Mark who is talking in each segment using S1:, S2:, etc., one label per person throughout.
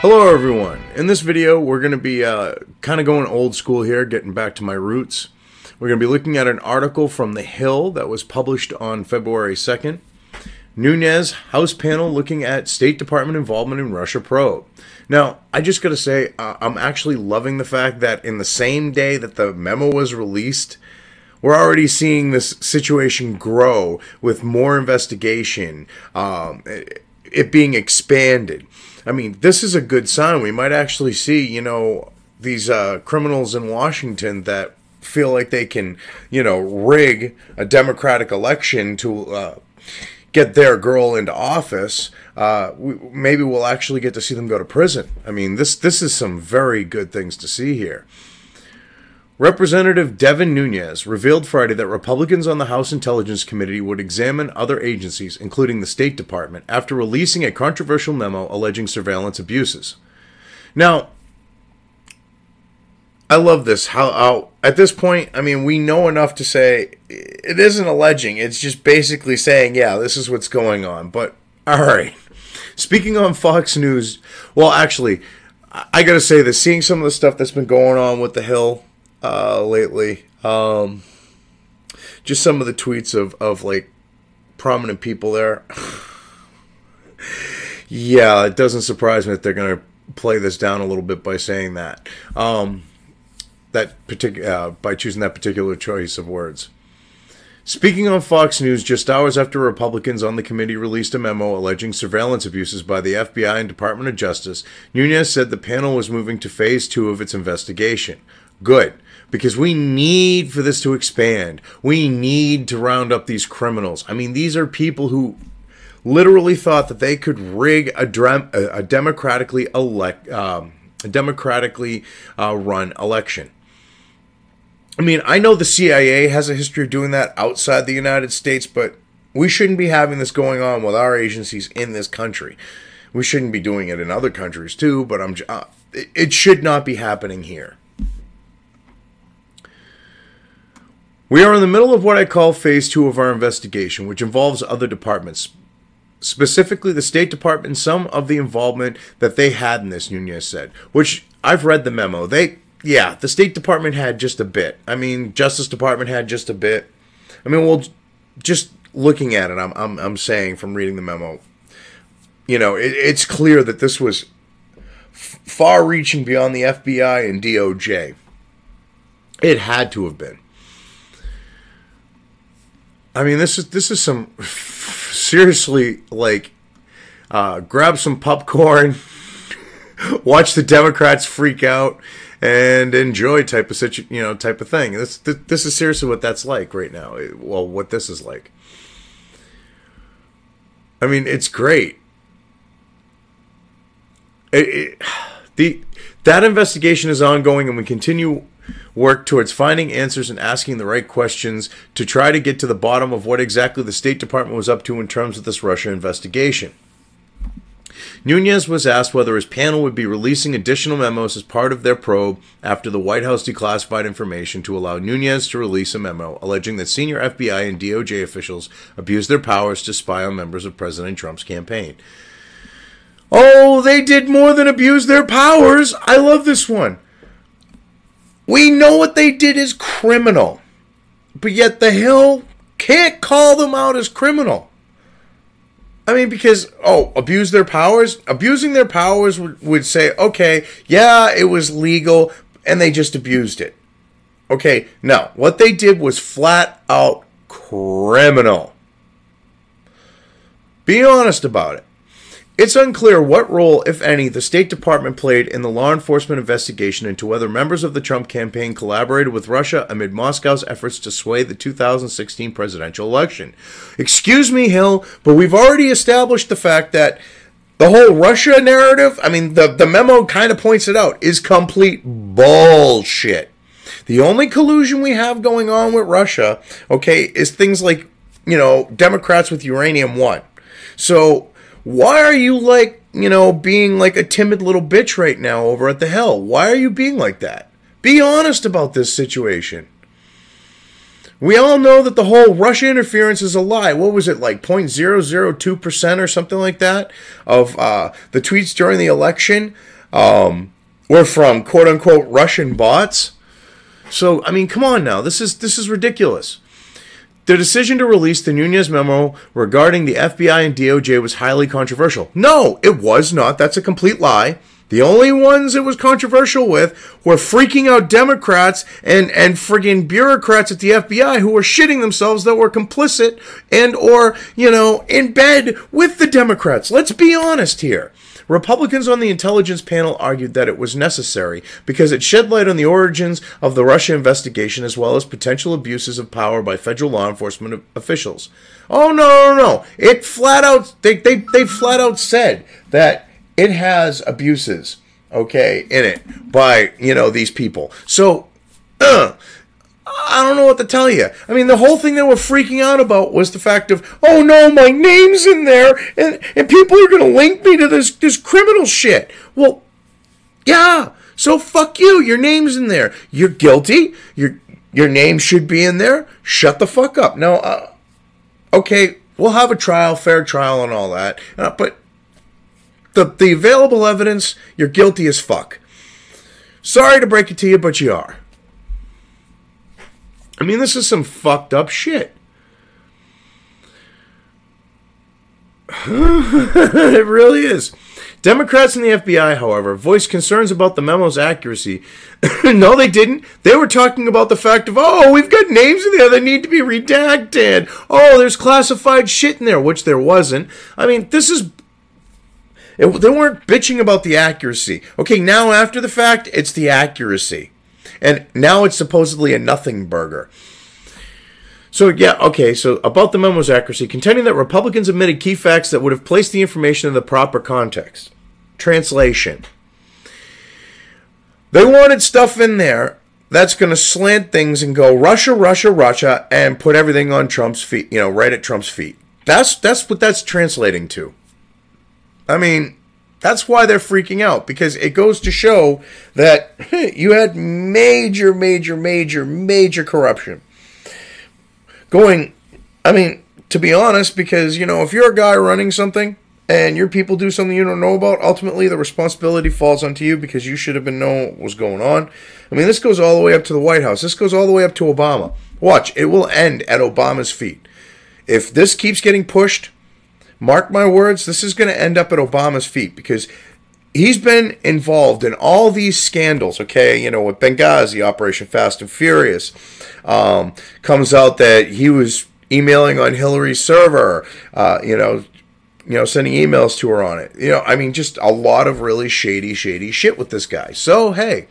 S1: Hello everyone. In this video we're going to be kind of going old school here, getting back to my roots. We're going to be looking at an article from The Hill that was published on February 2nd. Nunes House panel looking at State Department involvement in Russia probe. Now, I just got to say, I'm actually loving the fact that in the same day that the memo was released, we're already seeing this situation grow with more investigation, it being expanded. I mean, this is a good sign. We might actually see, these criminals in Washington that feel like they can, rig a democratic election to get their girl into office. Maybe we'll actually get to see them go to prison. I mean, this is some very good things to see here. Representative Devin Nunes revealed Friday that Republicans on the House Intelligence Committee would examine other agencies, including the State Department, after releasing a controversial memo alleging surveillance abuses. Now, I love this. How at this point, I mean, we know enough to say it isn't alleging. It's just basically saying, yeah, this is what's going on. But, all right. Speaking on Fox News, well, actually, I got to say this. Seeing some of the stuff that's been going on with The Hill lately, just some of the tweets of like prominent people there. Yeah, it doesn't surprise me that they're going to play this down a little bit by saying that. By choosing that particular choice of words. Speaking on Fox News just hours after Republicans on the committee released a memo alleging surveillance abuses by the FBI and Department of Justice, Nunes said the panel was moving to phase 2 of its investigation. Good, because we need for this to expand. We need to round up these criminals. I mean, these are people who literally thought that they could rig a democratically run election. I mean, I know the CIA has a history of doing that outside the United States, but we shouldn't be having this going on with our agencies in this country. We shouldn't be doing it in other countries too, but it should not be happening here. We are in the middle of what I call phase 2 of our investigation, which involves other departments, specifically the State Department and some of the involvement that they had in this, Nunes said, which I've read the memo. The State Department had just a bit. I mean, Justice Department had just a bit. I mean, well, just looking at it, I'm saying from reading the memo, it's clear that this was far-reaching beyond the FBI and DOJ. It had to have been. I mean, this is some seriously, like, grab some popcorn, watch the Democrats freak out, and enjoy type of thing. This is seriously what that's like right now. Well, what this is like. I mean, it's great. That investigation is ongoing, and we continue work towards finding answers and asking the right questions to try to get to the bottom of what exactly the State Department was up to in terms of this Russia investigation. Nunes was asked whether his panel would be releasing additional memos as part of their probe after the White House declassified information to allow Nunes to release a memo alleging that senior FBI and DOJ officials abused their powers to spy on members of President Trump's campaign. Oh, they did more than abuse their powers. I love this one. We know what they did is criminal, but yet The Hill can't call them out as criminal. I mean, because, abuse their powers? Abusing their powers would say, okay, yeah, it was legal, and they just abused it. Okay, no, what they did was flat out criminal. Be honest about it. It's unclear what role, if any, the State Department played in the law enforcement investigation into whether members of the Trump campaign collaborated with Russia amid Moscow's efforts to sway the 2016 presidential election. Excuse me, Hill, but we've already established the fact that the whole Russia narrative, I mean, the memo kind of points it out, is complete bullshit. The only collusion we have going on with Russia, okay, is things like, Democrats with Uranium One. So why are you being like a timid little bitch right now over at The Hill? Why are you being like that? Be honest about this situation. We all know that the whole Russia interference is a lie. What was it, like 0.002% or something like that of the tweets during the election were from quote-unquote Russian bots? So, I mean, come on now. This is ridiculous. The decision to release the Nunes memo regarding the FBI and DOJ was highly controversial. No, it was not. That's a complete lie. The only ones it was controversial with were freaking out Democrats and friggin' bureaucrats at the FBI who were shitting themselves that were complicit and or, in bed with the Democrats. Let's be honest here. Republicans on the intelligence panel argued that it was necessary because it shed light on the origins of the Russia investigation as well as potential abuses of power by federal law enforcement officials. Oh, no. It flat out, they flat out said that it has abuses, okay, in it by, these people. So, I don't know what to tell you. I mean, the whole thing they were freaking out about was the fact of, oh no, my name's in there, and people are going to link me to this criminal shit. Well, yeah, so fuck you. Your name's in there. You're guilty. Your name should be in there. Shut the fuck up. Now, okay, we'll have a trial, fair trial and all that, but the available evidence, you're guilty as fuck. Sorry to break it to you, but you are. I mean, this is some fucked up shit. It really is. Democrats in the FBI, however, voiced concerns about the memo's accuracy. No, they didn't. They were talking about the fact of, oh, we've got names in there that need to be redacted. Oh, there's classified shit in there, which there wasn't. I mean, they weren't bitching about the accuracy. Okay, now after the fact, it's the accuracy. And now it's supposedly a nothing burger. So, yeah, okay, so about the memo's accuracy, contending that Republicans omitted key facts that would have placed the information in the proper context. Translation. They wanted stuff in there that's going to slant things and go Russia, Russia, Russia, and put everything on Trump's feet, right at Trump's feet. That's what that's translating to. I mean, that's why they're freaking out, because it goes to show that you had major corruption. To be honest, because, if you're a guy running something and your people do something you don't know about, ultimately the responsibility falls onto you because you should have been knowing what was going on. I mean, this goes all the way up to the White House. This goes all the way up to Obama. Watch, it will end at Obama's feet. If this keeps getting pushed, mark my words, this is going to end up at Obama's feet because he's been involved in all these scandals, okay? With Benghazi, Operation Fast and Furious. Comes out that he was emailing on Hillary's server, sending emails to her on it. Just a lot of really shady shit with this guy. So, hey,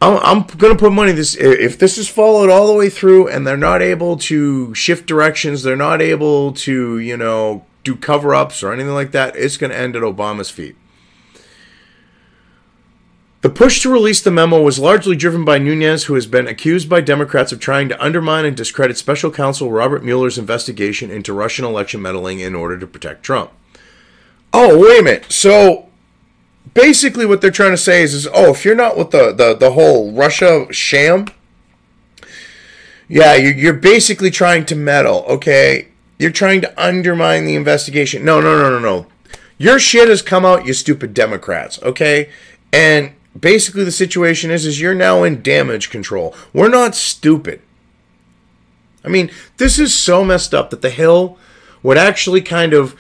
S1: I'm going to put money this. If this is followed all the way through and they're not able to shift directions, they're not able to, do cover-ups or anything like that, it's going to end at Obama's feet. The push to release the memo was largely driven by Nunes, who has been accused by Democrats of trying to undermine and discredit Special Counsel Robert Mueller's investigation into Russian election meddling in order to protect Trump. Oh, wait a minute. So, basically what they're trying to say is if you're not with the whole Russia sham, yeah, you're basically trying to meddle, okay? You're trying to undermine the investigation. No. Your shit has come out, you stupid Democrats, okay? And basically the situation is you're now in damage control. We're not stupid. I mean, this is so messed up that the Hill would actually kind of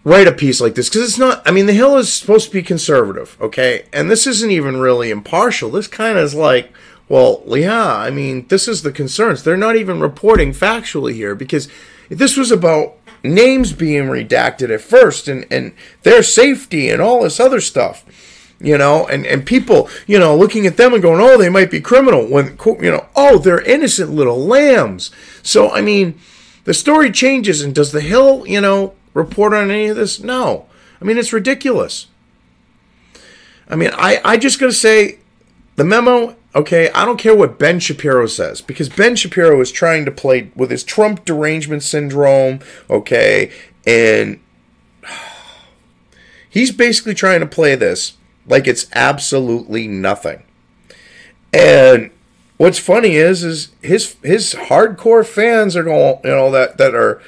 S1: write a piece like this. Because it's not, the Hill is supposed to be conservative, okay? And this isn't even really impartial. This kind of is like, well, yeah, this is the concerns. They're not even reporting factually here because this was about names being redacted at first and their safety and all this other stuff, and people, looking at them and going, oh, they might be criminal when, oh, they're innocent little lambs. So, the story changes, and does the Hill, report on any of this? No. It's ridiculous. I just got to say, the memo, okay, I don't care what Ben Shapiro says, because Ben Shapiro is trying to play with his Trump derangement syndrome, okay, and he's basically trying to play this like it's absolutely nothing. And what's funny is his hardcore fans are going, that are,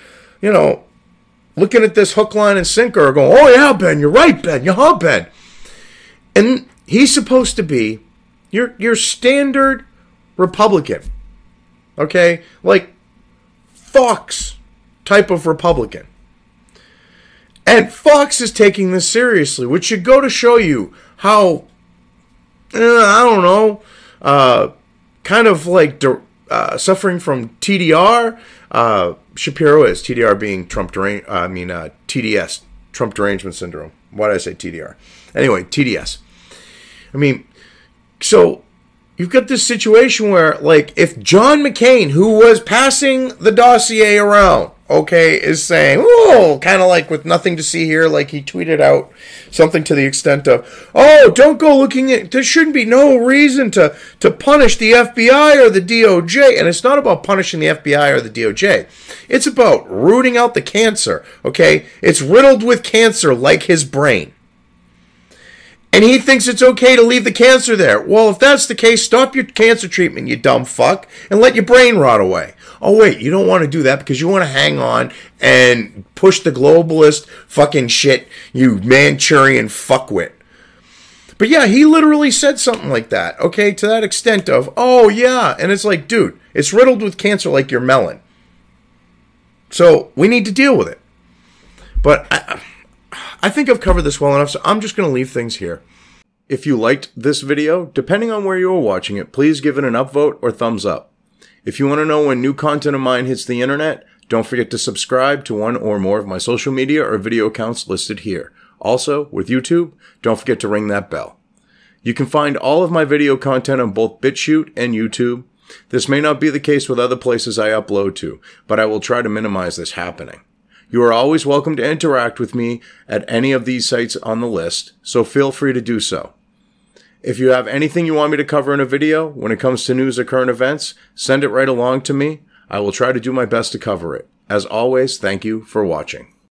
S1: looking at this hook, line, and sinker are going, oh yeah, Ben, you're right, Ben, Ben. And he's supposed to be your standard Republican. Okay? Like Fox type of Republican. And Fox is taking this seriously, which should go to show you how, I don't know, kind of like suffering from TDR. Shapiro is, TDR being TDS, Trump derangement syndrome. Why did I say TDR? Anyway, TDS. I mean, so you've got this situation where, like, if John McCain, who was passing the dossier around, okay, is saying, oh, kind of like with nothing to see here, like he tweeted out something to the extent of, oh, don't go looking at, there shouldn't be no reason to punish the FBI or the DOJ. And it's not about punishing the FBI or the DOJ. It's about rooting out the cancer, okay? It's riddled with cancer like his brain. And he thinks it's okay to leave the cancer there. Well, if that's the case, stop your cancer treatment, you dumb fuck, and let your brain rot away. Oh, wait, you don't want to do that because you want to hang on and push the globalist fucking shit, you Manchurian fuckwit. But yeah, he literally said something like that, okay, to that extent of, oh, yeah. And it's like, dude, it's riddled with cancer like your melon. So we need to deal with it. But I think I've covered this well enough, so I'm just going to leave things here. If you liked this video, depending on where you are watching it, please give it an upvote or thumbs up. If you want to know when new content of mine hits the internet, don't forget to subscribe to one or more of my social media or video accounts listed here. Also, with YouTube, don't forget to ring that bell. You can find all of my video content on both BitChute and YouTube. This may not be the case with other places I upload to, but I will try to minimize this happening. You are always welcome to interact with me at any of these sites on the list, so feel free to do so. If you have anything you want me to cover in a video when it comes to news or current events, send it right along to me. I will try to do my best to cover it. As always, thank you for watching.